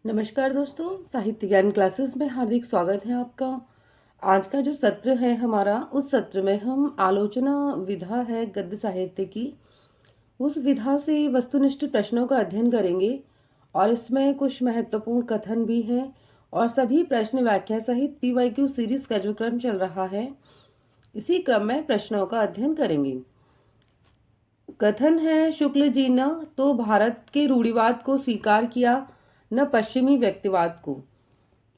नमस्कार दोस्तों, साहित्य ज्ञान क्लासेस में हार्दिक स्वागत है आपका। आज का जो सत्र है हमारा, उस सत्र में हम आलोचना विधा है गद्य साहित्य की, उस विधा से वस्तुनिष्ठ प्रश्नों का अध्ययन करेंगे और इसमें कुछ महत्वपूर्ण कथन भी हैं और सभी प्रश्न व्याख्या सहित PYQ सीरीज का जो क्रम चल रहा है, इसी क्रम में प्रश्नों का अध्ययन करेंगे। कथन है, शुक्ल जी ने तो भारत के रूढ़िवाद को स्वीकार किया, न पश्चिमी व्यक्तिवाद को।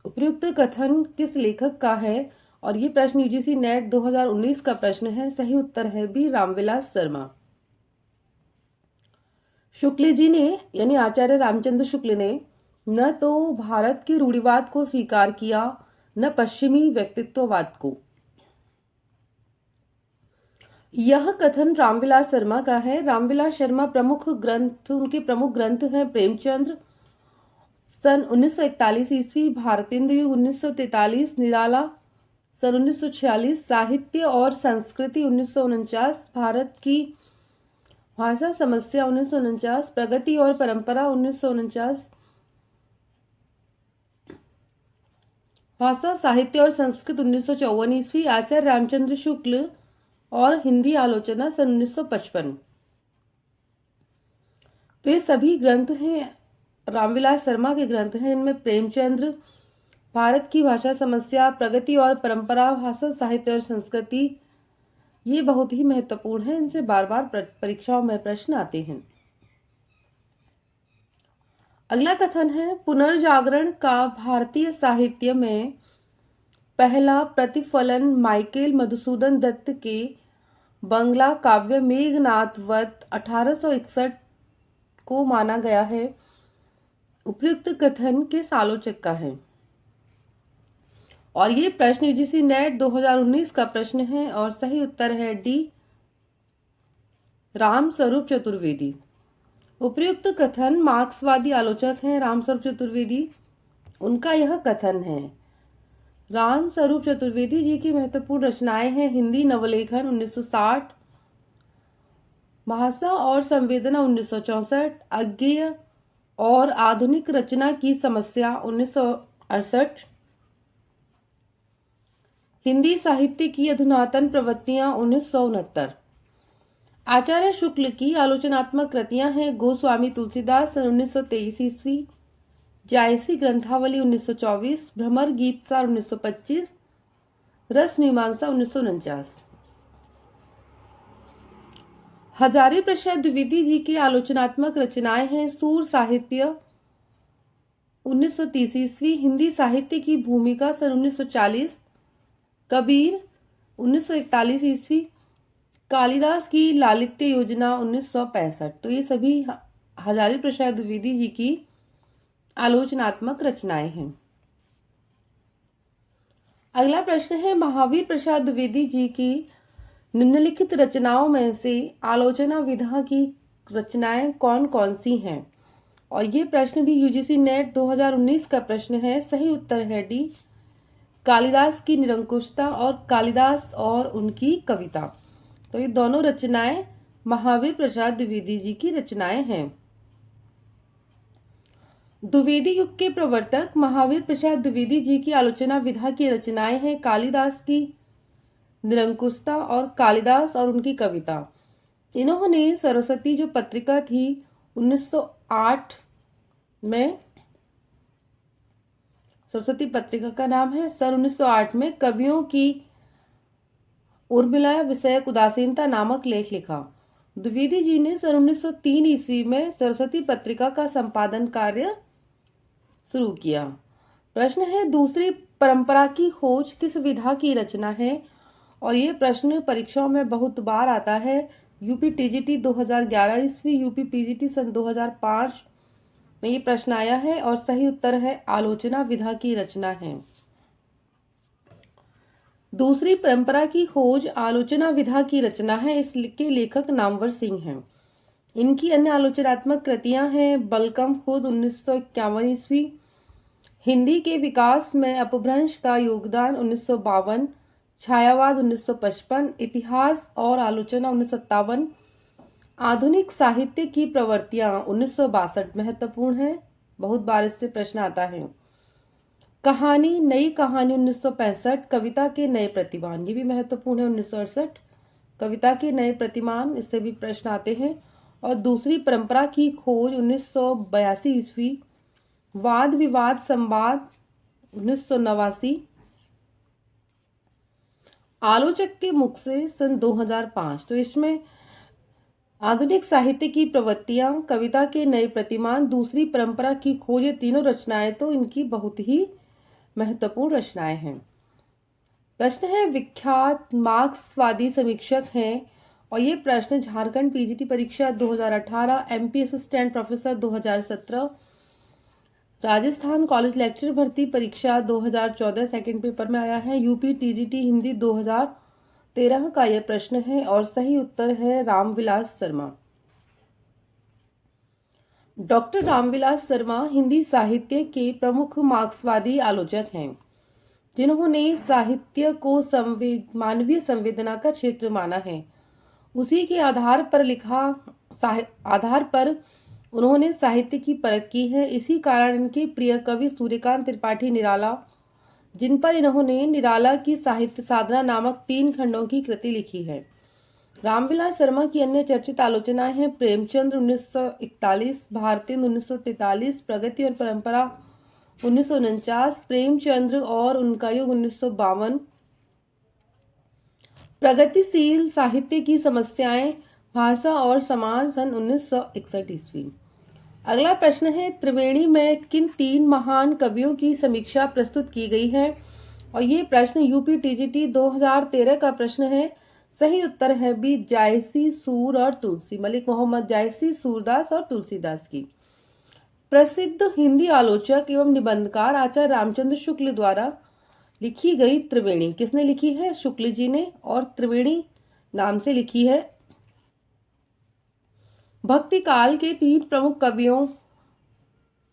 उपयुक्त कथन किस लेखक का है? और ये प्रश्न UGC नेट 2019 का प्रश्न है। सही उत्तर है बी, रामविलास शर्मा। शुक्ल जी ने यानी आचार्य रामचंद्र शुक्ल ने न तो भारत के रूढ़िवाद को स्वीकार किया, न पश्चिमी व्यक्तित्ववाद को। यह कथन रामविलास शर्मा का है। रामविलास शर्मा उनके प्रमुख ग्रंथ हैं प्रेमचंद्र सन 1941 ईस्वी, भारतेंदु युग 1943, निराला सन 1946, साहित्य और संस्कृति 1949, भारत की भाषा समस्या 1949, प्रगति और परंपरा 1949, भाषा साहित्य और संस्कृत 1954 ईस्वी, आचार्य रामचंद्र शुक्ल और हिंदी आलोचना सन 1955। तो ये सभी ग्रंथ हैं, रामविलास शर्मा के ग्रंथ हैं। इनमें प्रेमचंद्र, भारत की भाषा समस्या, प्रगति और परंपरा, भाषा साहित्य और संस्कृति, ये बहुत ही महत्वपूर्ण है। इनसे बार बार परीक्षाओं में प्रश्न आते हैं। अगला कथन है, पुनर्जागरण का भारतीय साहित्य में पहला प्रतिफलन माइकेल मधुसूदन दत्त के बंगला काव्य मेघनाद वध 1861 को माना गया है। उपयुक्त कथन किस आलोचक का है? और ये प्रश्न UGC नेट 2019 का प्रश्न है और सही उत्तर है डी, रामस्वरूप चतुर्वेदी। उपयुक्त कथन मार्क्सवादी आलोचक हैं रामस्वरूप चतुर्वेदी। उनका यह कथन है, रामस्वरूप चतुर्वेदी जी की महत्वपूर्ण रचनाएं हैं हिंदी नवलेखन 1960, भाषा और संवेदना 1964, अज्ञेय और आधुनिक रचना की समस्या 1968, हिंदी साहित्य की अधुनातन प्रवृत्तियां 1969। आचार्य शुक्ल की आलोचनात्मक कृतियां हैं गोस्वामी तुलसीदास सन 1923 ईस्वी, जायसी ग्रंथावली 1924, भ्रमर गीतसार 1925, रस मीमांसा 1949। हजारी प्रसाद द्विवेदी जी की आलोचनात्मक रचनाएं हैं सूर साहित्य 1930 ईस्वी, हिंदी साहित्य की भूमिका सन 1940, कबीर 1941 ईस्वी, कालिदास की लालित्य योजना 1965। तो ये सभी हजारी प्रसाद द्विवेदी जी की आलोचनात्मक रचनाएं हैं। अगला प्रश्न है, महावीर प्रसाद द्विवेदी जी की निम्नलिखित रचनाओं में से आलोचना विधा की रचनाएं कौन कौन सी हैं? और ये प्रश्न भी UGC नेट 2019 का प्रश्न है। सही उत्तर है डी, कालिदास की निरंकुशता और कालिदास और उनकी कविता। तो ये दोनों रचनाएं महावीर प्रसाद द्विवेदी जी की रचनाएं हैं। द्विवेदी युग के प्रवर्तक महावीर प्रसाद द्विवेदी जी की आलोचना विधा की रचनाएं हैं कालिदास की निरंकुशता और कालिदास और उनकी कविता। इन्होंने सरस्वती जो पत्रिका थी 1908 में, सरस्वती पत्रिका का नाम है, सन 1908 में कवियों की उर्मिला विषयक उदासीनता नामक लेख लिखा। द्विवेदी जी ने सन 1903 ईस्वी में सरस्वती पत्रिका का संपादन कार्य शुरू किया। प्रश्न है, दूसरी परंपरा की खोज किस विधा की रचना है? और ये प्रश्न परीक्षाओं में बहुत बार आता है। UPTGT 2011 ईस्वी, UPPGT सन 2005 में ये प्रश्न आया है और सही उत्तर है आलोचना विधा की रचना है। दूसरी परंपरा की खोज आलोचना विधा की रचना है। इसके लेखक नामवर सिंह हैं। इनकी अन्य आलोचनात्मक कृतियां हैं बलकम खुद 1951 ईस्वी, हिंदी के विकास में अपभ्रंश का योगदान 1952, छायावाद 1955, इतिहास और आलोचना 1957, आधुनिक साहित्य की प्रवृत्तियां 1962 महत्वपूर्ण है, बहुत बार इससे प्रश्न आता है। कहानी, नई कहानी 1965, कविता के नए प्रतिमान, ये भी महत्वपूर्ण है। 1968 कविता के नए प्रतिमान, इससे भी प्रश्न आते हैं। और दूसरी परंपरा की खोज 1982 ईस्वी, वाद विवाद संवाद 1989, आलोचक के मुख से सन 2005। तो इसमें आधुनिक साहित्य की प्रवृत्तियां, कविता के नए प्रतिमान, दूसरी परंपरा की खोज, ये तीनों रचनाएं तो इनकी बहुत ही महत्वपूर्ण रचनाएं हैं। प्रश्न है, विख्यात मार्क्सवादी समीक्षक हैं, और ये प्रश्न झारखंड पीजीटी परीक्षा 2018, MP assistant professor 2017, Rajasthan college lecture भर्ती परीक्षा 2014 सेकंड पेपर में आया है, यूपी टीजीटी हिंदी 2013 का यह प्रश्न है, और सही उत्तर है रामविलास शर्मा। डॉक्टर रामविलास शर्मा हिंदी साहित्य के प्रमुख मार्क्सवादी आलोचक हैं, जिन्होंने साहित्य को मानवीय संवेदना का क्षेत्र माना है। उसी के आधार पर उन्होंने साहित्य की परख की है। इसी कारण इनके प्रिय कवि सूर्यकांत त्रिपाठी निराला, जिन पर इन्होंने निराला की साहित्य साधना नामक 3 खंडों की कृति लिखी है। रामविलास शर्मा की अन्य चर्चित आलोचनाएं हैं, प्रेमचंद्र 1941, भारतेंदु 1943, प्रगति और परंपरा 1949, प्रेमचंद्र और उनका युग 1952, प्रगतिशील साहित्य की समस्याएं, भाषा और समाज सन 1961 ईस्वी। अगला प्रश्न है, त्रिवेणी में किन 3 महान कवियों की समीक्षा प्रस्तुत की गई है, और ये प्रश्न यूपी टीजीटी 2013 का प्रश्न है। सही उत्तर है बी, जायसी, सूर और तुलसी, मलिक मोहम्मद जायसी, सूरदास और तुलसीदास की। प्रसिद्ध हिंदी आलोचक एवं निबंधकार आचार्य रामचंद्र शुक्ल द्वारा लिखी गई त्रिवेणी किसने लिखी है? शुक्ल जी ने, और त्रिवेणी नाम से लिखी है। भक्ति काल के 3 प्रमुख कवियों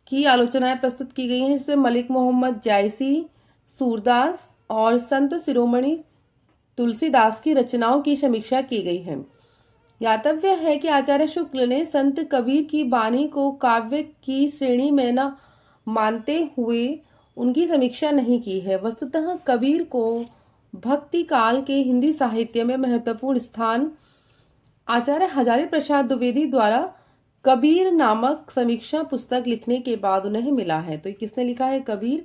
की आलोचनाएं प्रस्तुत की गई हैं, इसमें मलिक मोहम्मद जायसी, सूरदास और संत शिरोमणि तुलसीदास की रचनाओं की समीक्षा की गई है। ज्ञातव्य है कि आचार्य शुक्ल ने संत कबीर की वाणी को काव्य की श्रेणी में न मानते हुए उनकी समीक्षा नहीं की है। वस्तुतः कबीर को भक्ति काल के हिंदी साहित्य में महत्वपूर्ण स्थान आचार्य हजारी प्रसाद द्विवेदी द्वारा कबीर नामक समीक्षा पुस्तक लिखने के बाद उन्हें मिला है। तो किसने लिखा है? कबीर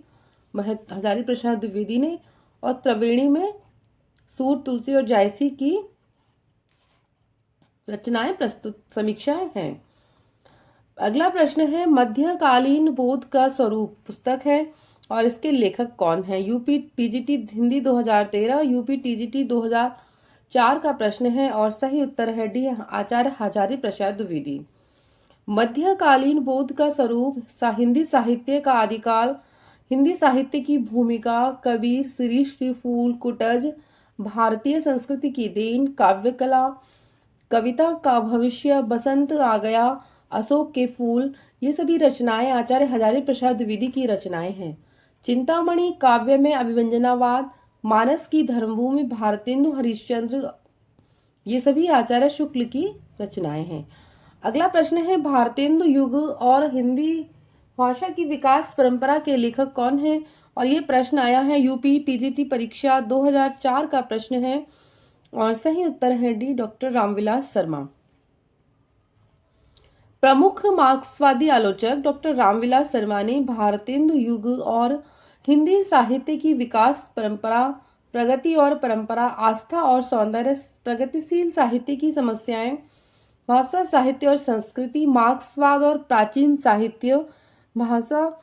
हजारी प्रसाद द्विवेदी ने, और त्रिवेणी में सूर, तुलसी और जायसी की रचनाएं प्रस्तुत समीक्षाएं हैं। अगला प्रश्न है, मध्यकालीन बोध का स्वरूप पुस्तक है, और इसके लेखक कौन है? UP PGT Hindi 2013, UP TGT 2004 का प्रश्न है, और सही उत्तर है डी, आचार्य हजारी प्रसाद द्विवेदी। मध्यकालीन बोध का स्वरूप, हिंदी साहित्य का आदिकाल, हिंदी साहित्य की भूमिका, कबीर, शिरीष की फूल, कुटज, भारतीय संस्कृति की देन, काव्य कला, कविता का भविष्य, बसंत आ गया, अशोक के फूल, ये सभी रचनाएं आचार्य हजारी प्रसाद द्विवेदी की रचनाएं हैं। चिंतामणि काव्य में अभिव्यंजनावाद, मानस की धर्मभूमि, भारतेंदु हरिश्चंद्र, ये सभी आचार्य शुक्ल की रचनाएं हैं। अगला प्रश्न है, भारतेंदु युग और हिंदी भाषा की विकास परंपरा के लेखक कौन है? और ये प्रश्न आया है यूपी पीजीटी परीक्षा 2004 का प्रश्न है, और सही उत्तर है डी, डॉक्टर रामविलास शर्मा। प्रमुख मार्क्सवादी आलोचक डॉक्टर रामविलास शर्मा ने भारतेंदु युग और हिंदी साहित्य की विकास परंपरा, प्रगति और परंपरा, आस्था और सौंदर्य, प्रगतिशील साहित्य की समस्याएं, भाषा, साहित्य और संस्कृति, मार्क्सवाद और प्राचीन साहित्य, भाषा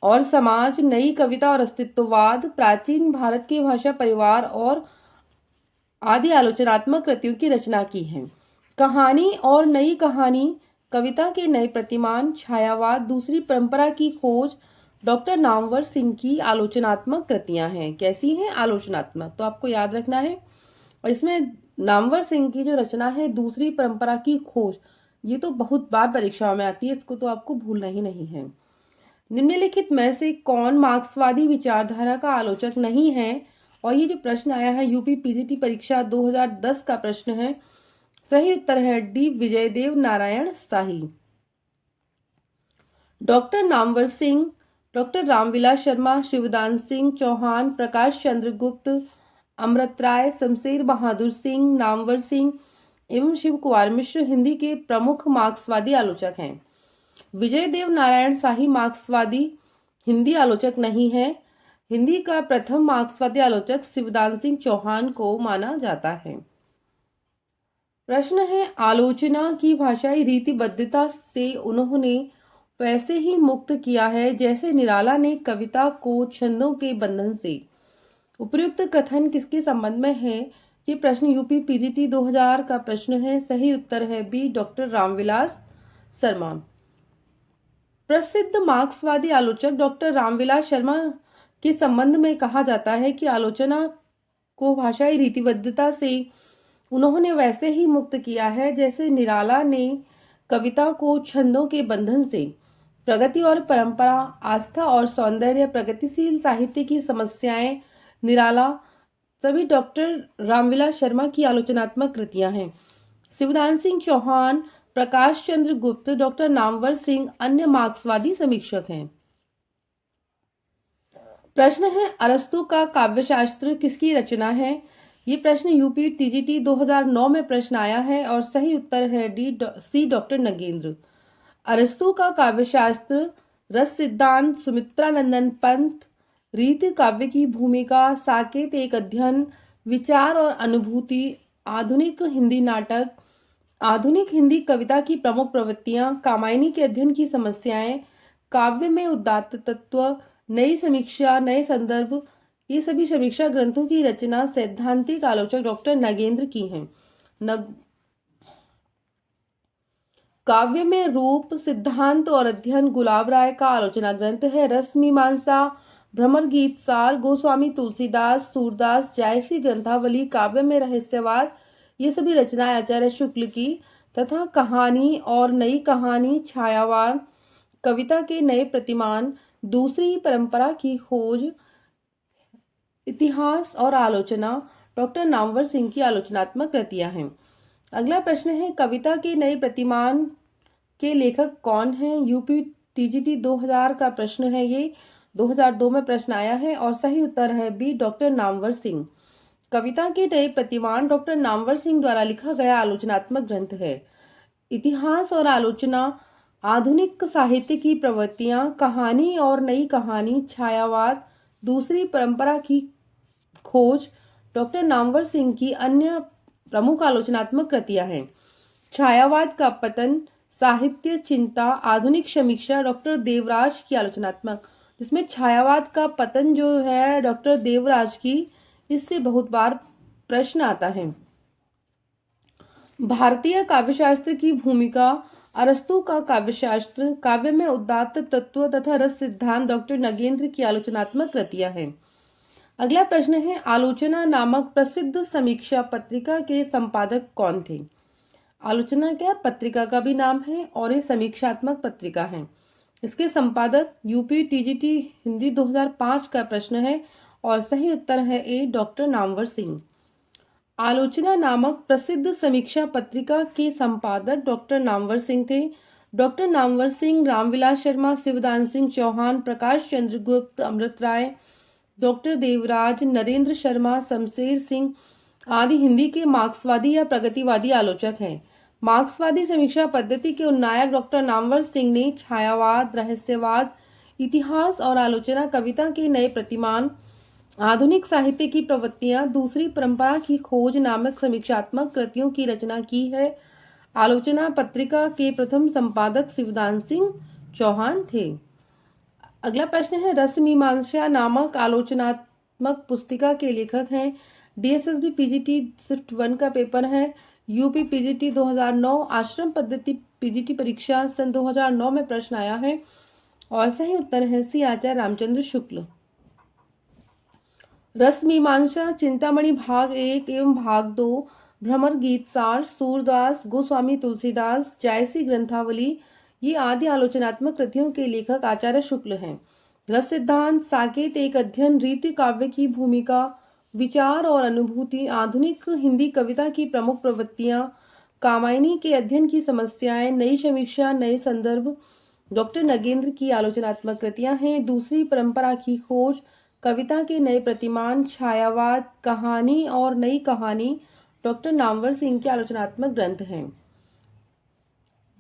और समाज, नई कविता और अस्तित्ववाद, प्राचीन भारत के भाषा परिवार और आदि आलोचनात्मक कृतियों की रचना की है। कहानी और नई कहानी, कविता के नए प्रतिमान, छायावाद, दूसरी परंपरा की खोज, डॉक्टर नामवर सिंह की आलोचनात्मक कृतियां हैं। कैसी हैं? आलोचनात्मक। तो आपको याद रखना है। और इसमें नामवर सिंह की जो रचना है दूसरी परंपरा की खोज, ये तो बहुत बार परीक्षाओं में आती है, इसको तो आपको भूलना ही नहीं है। निम्नलिखित में से कौन मार्क्सवादी विचारधारा का आलोचक नहीं है? और ये जो प्रश्न आया है यूपी पीजीटी परीक्षा 2010 का प्रश्न है। सही उत्तर है डी, विजयदेव नारायण शाही। डॉक्टर नामवर सिंह, डॉक्टर रामविलास शर्मा, शिवदान सिंह चौहान, प्रकाश चंद्र गुप्त, अमृत राय, शमशेर बहादुर सिंह, नामवर सिंह एवं शिव कुमार मिश्र हिंदी के प्रमुख मार्क्सवादी आलोचक हैं। विजय देव नारायण शाही मार्क्सवादी हिंदी आलोचक नहीं है। हिंदी का प्रथम मार्क्सवादी आलोचक शिवदान सिंह चौहान को माना जाता है। प्रश्न है, आलोचना की भाषाई रीतिबद्धता से उन्होंने वैसे ही मुक्त किया है जैसे निराला ने कविता को छंदों के बंधन से। उपर्युक्त कथन किसके संबंध में है? ये प्रश्न यूपी पीजीटी 2000 का प्रश्न है। सही उत्तर है बी, डॉक्टर रामविलास शर्मा। प्रसिद्ध मार्क्सवादी आलोचक डॉक्टर रामविलास शर्मा के संबंध में कहा जाता है कि आलोचना को भाषाई रीतिबद्धता से उन्होंने वैसे ही मुक्त किया है जैसे निराला ने कविता को छंदों के बंधन से। प्रगति और परंपरा, आस्था और सौंदर्य, प्रगतिशील साहित्य की समस्याएं, निराला सभी डॉक्टर रामविलास शर्मा की आलोचनात्मक कृतियां हैं। शिवदान सिंह चौहान, प्रकाश चंद्र गुप्त, डॉक्टर नामवर सिंह अन्य मार्क्सवादी समीक्षक हैं। प्रश्न है, अरस्तु का काव्यशास्त्र किसकी रचना है? ये प्रश्न यूपी टीजीटी 2009 में प्रश्न आया है और सही उत्तर है सी, डॉक्टर नगेंद्र। अरस्तु का काव्यशास्त्र, रस सिद्धांत, सुमित्रानंदन पंत, रीति काव्य की भूमिका, साकेत एक अध्ययन, विचार और अनुभूति, आधुनिक हिंदी नाटक, आधुनिक हिंदी कविता की प्रमुख प्रवृत्तियां, कामायनी के अध्ययन की समस्याएं, काव्य में उदात्त तत्व, नई समीक्षा, नए संदर्भ, ये सभी समीक्षा ग्रंथों की रचना सैद्धांतिक आलोचक डॉक्टर नगेंद्र की हैं। काव्य में रूप, सिद्धांत और अध्ययन गुलाब राय का आलोचना ग्रंथ है। रस मीमांसा, भ्रमर गीत सार, गोस्वामी तुलसीदास, सूरदास, जायसी ग्रंथावली, काव्य में रहस्यवाद, ये सभी रचनाएं आचार्य शुक्ल की तथा कहानी और नई कहानी, छायावाद, कविता के नए प्रतिमान, दूसरी परंपरा की खोज, इतिहास और आलोचना डॉक्टर नामवर सिंह की आलोचनात्मक कृतियां हैं। अगला प्रश्न है, कविता के नए प्रतिमान के लेखक कौन हैं? यूपी टीजीटी 2000 का प्रश्न है। ये 2002 में प्रश्न आया है और सही उत्तर है बी, डॉक्टर नामवर सिंह। कविता के नए प्रतिमान डॉक्टर नामवर सिंह द्वारा लिखा गया आलोचनात्मक ग्रंथ है। इतिहास और आलोचना, आधुनिक साहित्य की प्रवृत्तियां, कहानी और नई कहानी, छायावाद, दूसरी परंपरा की खोज डॉक्टर नामवर सिंह की अन्य प्रमुख आलोचनात्मक कृतियां हैं। छायावाद का पतन, साहित्य चिंता, आधुनिक समीक्षा डॉक्टर देवराज की आलोचनात्मक, जिसमें छायावाद का पतन जो है डॉक्टर देवराज की, इससे बहुत बार प्रश्न आता है। भारतीय काव्यशास्त्र की भूमिका, अरस्तु का काव्यशास्त्र, काव्य में उदात्त तत्व तथा रस सिद्धांत डॉक्टर नगेंद्र की आलोचनात्मक कृतियां हैं। अगला प्रश्न है, आलोचना नामक प्रसिद्ध समीक्षा पत्रिका के संपादक कौन थे? आलोचना क्या पत्रिका का भी नाम है और ये समीक्षात्मक पत्रिका है। इसके संपादक यूपी टीजीटी हिंदी 2005 का प्रश्न है और सही उत्तर है ए, डॉक्टर नामवर सिंह। आलोचना नामक प्रसिद्ध समीक्षा पत्रिका के संपादक डॉक्टर नामवर सिंह थे। डॉक्टर नामवर सिंह रामविलास शर्मा, शिवदान सिंह चौहान, प्रकाश चंद्र गुप्त, अमृत राय, डॉक्टर देवराज, नरेंद्र शर्मा, शमशेर सिंह आदि हिंदी के मार्क्सवादी या प्रगतिवादी आलोचक हैं। मार्क्सवादी समीक्षा पद्धति के उन्नायक डॉक्टर नामवर सिंह ने छायावाद, रहस्यवाद, इतिहास और आलोचना, कविता के नए प्रतिमान, आधुनिक साहित्य की प्रवृत्तियां, दूसरी परंपरा की खोज नामक समीक्षात्मक कृतियों की रचना की है। आलोचना पत्रिका के प्रथम संपादक शिवदान सिंह चौहान थे। अगला प्रश्न है, रस मीमांसा नामक आलोचनात्मक पुस्तिका के लेखक हैं। डीएसएसबी पीजीटी शिफ्ट 1 का पेपर है। यूपी पीजीटी 2009 आश्रम पद्धति पीजीटी परीक्षा सन 2009 में प्रश्न आया है और सही उत्तर है सी, आचार्य रामचंद्र शुक्ल। रस मीमांसा, चिंतामणि भाग 1 एवं भाग 2, भ्रमर गीत सार, सूरदास, गोस्वामी तुलसीदास, जायसी ग्रंथावली, ये आदि आलोचनात्मक कृतियों के लेखक आचार्य शुक्ल हैं। रस सिद्धांत, साकेत एक अध्ययन, रीति काव्य की भूमिका, विचार और अनुभूति, आधुनिक हिंदी कविता की प्रमुख प्रवृत्तियां, कामायनी के अध्ययन की समस्याएं, नई समीक्षा, नए संदर्भ, डॉक्टर नगेंद्र की आलोचनात्मक कृतियां हैं दूसरी परंपरा की खोज, कविता के नए प्रतिमान, छायावाद, कहानी और नई कहानी डॉक्टर नामवर सिंह के आलोचनात्मक ग्रंथ हैं।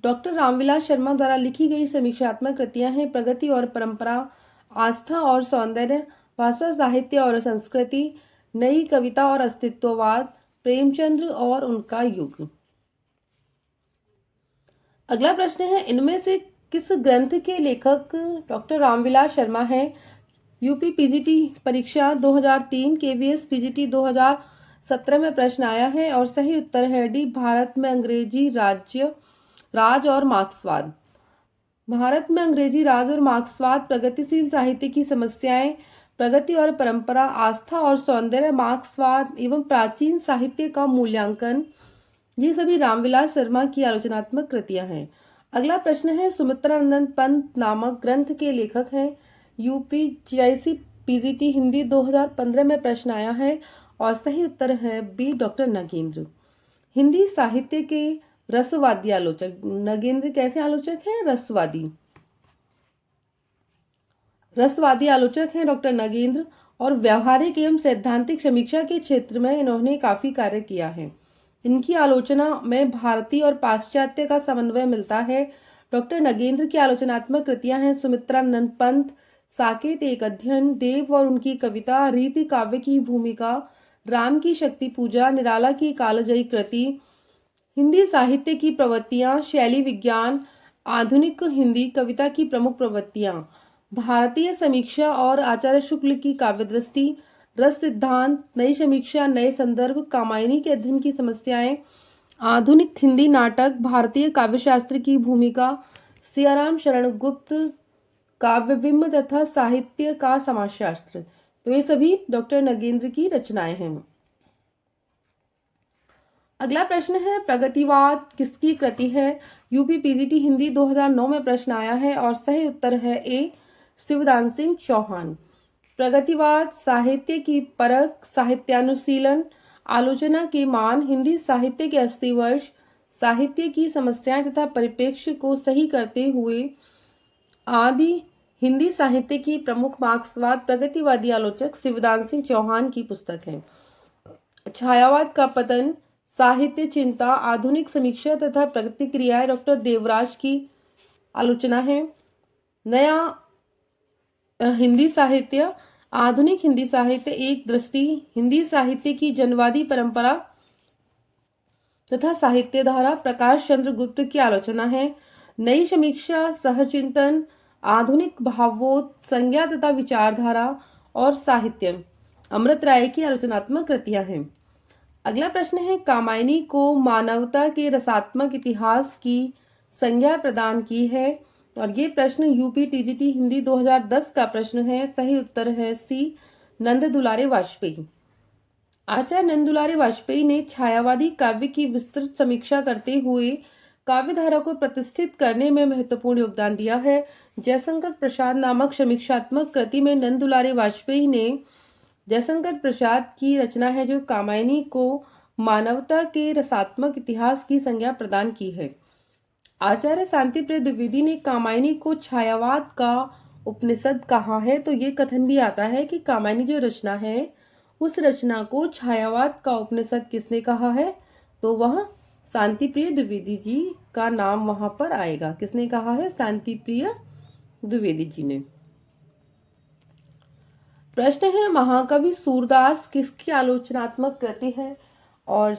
डॉक्टर रामविलास शर्मा द्वारा लिखी गई समीक्षात्मक कृतियां हैं प्रगति और परंपरा, आस्था और सौंदर्य, भाषा साहित्य और संस्कृति, नई कविता और अस्तित्ववाद, प्रेमचंद्र और उनका युग। अगला प्रश्न है, इनमें से किस ग्रंथ के लेखक डॉक्टर रामविलास शर्मा हैं? यूपी पीजीटी परीक्षा 2003, केवीएस पीजीटी 2017 में प्रश्न आया है और सही उत्तर है डी, भारत में अंग्रेजी राज और मार्क्सवाद। भारत में अंग्रेजी राज और मार्क्सवाद, प्रगतिशील साहित्य की समस्याएं, प्रगति और परंपरा, आस्था और सौंदर्य, मार्क्सवाद एवं प्राचीन साहित्य का मूल्यांकन, ये सभी रामविलास शर्मा की आलोचनात्मक कृतियां हैं। अगला प्रश्न है, सुमित्रानंद पंत नामक ग्रंथ के लेखक हैं? यूपीजीआईसी पीजीटी हिंदी 2015 में प्रश्न आया है और सही उत्तर है बी, डॉक्टर नगेंद्र। हिंदी साहित्य के रसवादी आलोचक। नगेंद्र कैसे आलोचक हैं? रसवादी आलोचक हैं डॉक्टर नगेंद्र और व्यावहारिक एवं सैद्धांतिक समीक्षा के क्षेत्र में इन्होंने काफी कार्य किया है। इनकी आलोचना में भारतीय और पाश्चात्य का समन्वय मिलता है। डॉक्टर नगेंद्र की आलोचनात्मक कृतियां हैं सुमित्रानंद पंत, साकेत एक अध्ययन, देव और उनकी कविता, रीति काव्य की भूमिका, राम की शक्ति पूजा, निराला की कालजयी कृति, हिंदी साहित्य की प्रवृत्तियां, शैली विज्ञान, आधुनिक हिंदी कविता की प्रमुख प्रवृत्तियां, भारतीय समीक्षा और आचार्य शुक्ल की काव्य दृष्टि, रस सिद्धांत, नई समीक्षा, नए संदर्भ, कामायनी के अध्ययन की समस्याएं, आधुनिक हिंदी नाटक, भारतीय काव्यशास्त्र की भूमिका, सियाराम शरण गुप्त, काव्यबिंब तथा साहित्य का समाजशास्त्र। तो ये सभी डॉक्टर नगेंद्र की रचनाएं हैं। अगला प्रश्न है, प्रगतिवाद किसकी कृति है? यूपी पीजीटी हिंदी 2009 में प्रश्न आया है और सही उत्तर है ए, शिवदान सिंह चौहान। प्रगतिवाद साहित्य की परख, साहित्यानुशीलन, आलोचना के मान, हिंदी साहित्य के 80 वर्ष, साहित्य की समस्याएं तथा परिप्रेक्ष्य को सही करते हुए आदि हिंदी साहित्य की प्रमुख मार्क्सवाद प्रगतिवादी आलोचक शिवदान सिंह चौहान की पुस्तक है। छायावाद का पतन, साहित्य चिंता, आधुनिक समीक्षा तथा प्रतिक्रियाएं डॉक्टर देवराज की आलोचना है। नया हिंदी साहित्य, आधुनिक हिंदी साहित्य एक दृष्टि, हिंदी साहित्य की जनवादी परंपरा तथा साहित्य धारा, प्रकाश चंद्र गुप्त की आलोचना है। नई समीक्षा, सहचिंतन, आधुनिक भावोध, संज्ञा तथा विचारधारा और साहित्य, अमृत राय की आलोचनात्मक कृतियां हैं। अगला प्रश्न है, कामायनी को मानवता के रसात्मक इतिहास की संज्ञा प्रदान की है और ये प्रश्न यूपी टीजीटी हिंदी 2010 का प्रश्न है। सही उत्तर है सी, नंद दुलारे वाजपेयी। आचार्य नंद दुलारे वाजपेयी ने छायावादी काव्य की विस्तृत समीक्षा करते हुए काव्य धारा को प्रतिष्ठित करने में महत्वपूर्ण योगदान दिया है। जयशंकर प्रसाद नामक समीक्षात्मक कृति में नंद दुलारे वाजपेयी ने जयशंकर प्रसाद की रचना है जो कामायनी को मानवता के रसात्मक इतिहास की संज्ञा प्रदान की है। आचार्य शांतिप्रिय द्विवेदी ने कामायनी को छायावाद का उपनिषद कहा है। तो ये कथन भी आता है कि कामायनी जो रचना है उस रचना को छायावाद का उपनिषद किसने कहा है? तो वह शांतिप्रिय द्विवेदी जी का नाम वहां पर आएगा। किसने कहा है? शांतिप्रिय द्विवेदी जी ने। प्रश्न है, महाकवि सूरदास किसकी आलोचनात्मक कृति है? और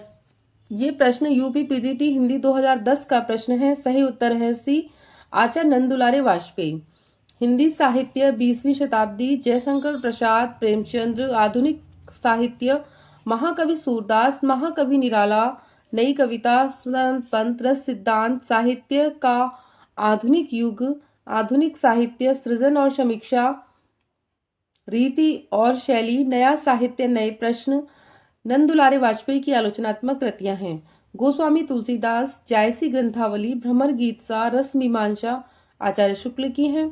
ये प्रश्न यूपी पीजीटी हिंदी 2010 का प्रश्न है। सही उत्तर है सी, आचार्य नंद दुलारे वाजपेयी। हिंदी साहित्य 20वीं शताब्दी, जयशंकर प्रसाद, प्रेमचंद्र, आधुनिक साहित्य, महाकवि सूरदास, महाकवि निराला, नई कविता, सुमित्रानंद पंत, रस सिद्धांत, साहित्य का आधुनिक युग, आधुनिक साहित्य, सृजन और समीक्षा, रीति और शैली, नया साहित्य, नए प्रश्न, नंद दुलारे वाजपेयी की आलोचनात्मक कृतियां हैं। गोस्वामी तुलसीदास, जायसी ग्रंथावली, भ्रमर गीतसा, रस मीमांसा आचार्य शुक्ल की हैं।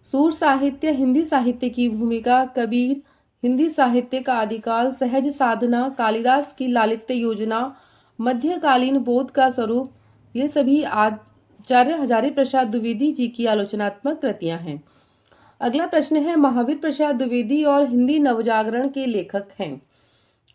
सूर साहित्य, हिंदी साहित्य की भूमिका, कबीर, हिंदी साहित्य का आदिकाल, सहज साधना, कालिदास की लालित्य योजना, मध्यकालीन बोध का स्वरूप, ये सभी आचार्य हजारी प्रसाद द्विवेदी जी की आलोचनात्मक कृतियां हैं। अगला प्रश्न है, महावीर प्रसाद द्विवेदी और हिंदी नवजागरण के लेखक हैं।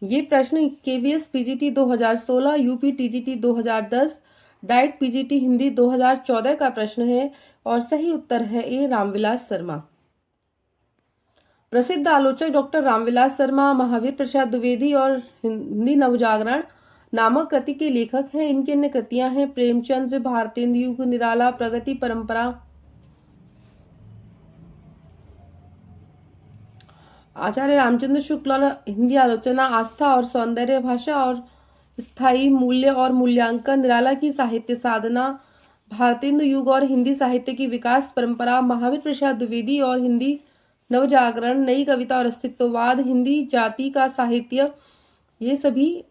ये प्रश्न KVS PGT 2016, UP TGT 2010, diet PGT Hindi 2014 का प्रश्न है और सही उत्तर है ए रामविलास शर्मा। प्रसिद्ध आलोचक डॉक्टर रामविलास शर्मा महावीर प्रसाद द्विवेदी और हिंदी नवजागरण नामक कृति के लेखक हैं। इनकी अन्य कृतियां हैं प्रेमचंद्र, भारतेंदु युग, निराला, प्रगति परंपरा। आचार्य रामचंद्र शुक्ल और हिंदी आलोचना, आस्था और सौंदर्य, भाषा और स्थायी मूल्य और मूल्यांकन, निराला की साहित्य साधना, भारतेंदु युग और हिंदी साहित्य की विकास परंपरा, महावीर प्रसाद द्विवेदी और हिंदी नवजागरण, नई कविता और अस्तित्ववाद, हिंदी जाति का साहित्य, ये सभी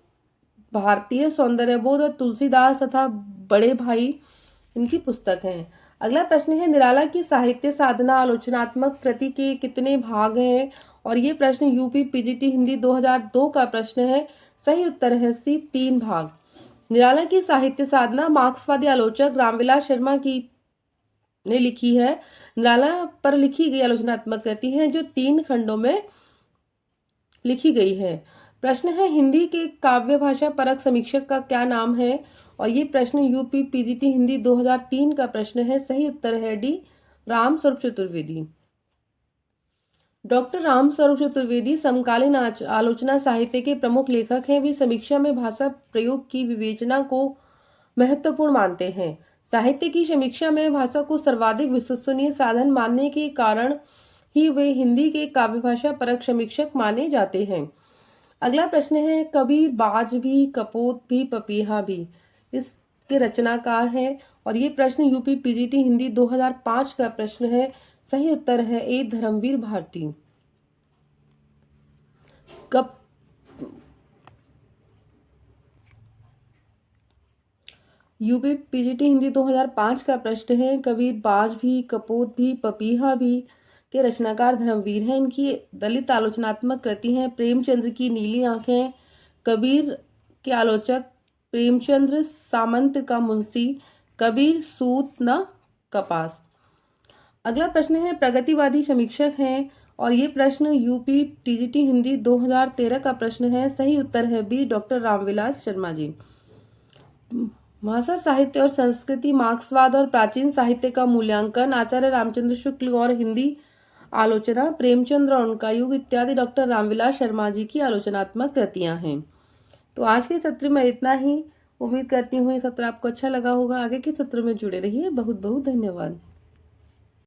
भारतीय सौंदर्यबोध और तुलसीदास तथा बड़े भाई इनकी पुस्तक हैं। अगला प्रश्न है, निराला की साहित्य साधना आलोचनात्मक कृति के कितने भाग हैं? और ये प्रश्न यूपी पीजीटी हिंदी 2002 का प्रश्न है। सही उत्तर है सी, 3 भाग। निराला की साहित्य साधना मार्क्सवादी आलोचक रामविलास शर्मा की ने लिखी है। निराला पर लिखी गई आलोचनात्मक कृति है जो 3 खंडों में लिखी गई है। प्रश्न है, हिंदी के काव्य भाषा परक समीक्षक का क्या नाम है? और ये प्रश्न यूपी पीजीटी हिंदी 2003 का प्रश्न है। सही उत्तर है डी, राम स्वरूप चतुर्वेदी। डॉक्टर राम स्वरूप चतुर्वेदी समकालीन आलोचना साहित्य के प्रमुख लेखक हैं। वे समीक्षा में भाषा प्रयोग की विवेचना को महत्वपूर्ण मानते हैं। साहित्य की समीक्षा में भाषा को सर्वाधिक विश्वसनीय साधन मानने के कारण ही वे हिंदी के काव्य भाषा परक समीक्षक माने जाते हैं। अगला प्रश्न है, कबीर बाज भी, कपोत भी, पपीहा भी इसके रचनाकार हैं। और ये प्रश्न यूपी पीजीटी हिंदी 2005 का प्रश्न है। सही उत्तर है ए, धर्मवीर भारती। यूपी पीजीटी हिंदी 2005 का प्रश्न है, कबीर बाज भी, कपोत भी, पपीहा भी के रचनाकार धर्मवीर हैं। इनकी दलित आलोचनात्मक कृति है प्रेमचंद्र की नीली आंखें, कबीर के आलोचक प्रेमचंद्र सामंत का मुंशी, कबीर सूत न कपास। अगला प्रश्न है, प्रगतिवादी समीक्षक हैं। और ये प्रश्न यूपी टीजीटी हिंदी 2013 का प्रश्न है। सही उत्तर है बी, डॉक्टर रामविलास शर्मा जी। भाषा साहित्य और संस्कृति, मार्क्सवाद और प्राचीन साहित्य का मूल्यांकन, आचार्य रामचंद्र शुक्ल और हिंदी आलोचना, प्रेमचंद्र और उनका युग इत्यादि डॉक्टर रामविलास शर्मा जी की आलोचनात्मक कृतियां हैं। तो आज के सत्र में इतना ही। उम्मीद करती हूँ ये सत्र आपको अच्छा लगा होगा। आगे के सत्र में जुड़े रहिए। बहुत बहुत धन्यवाद।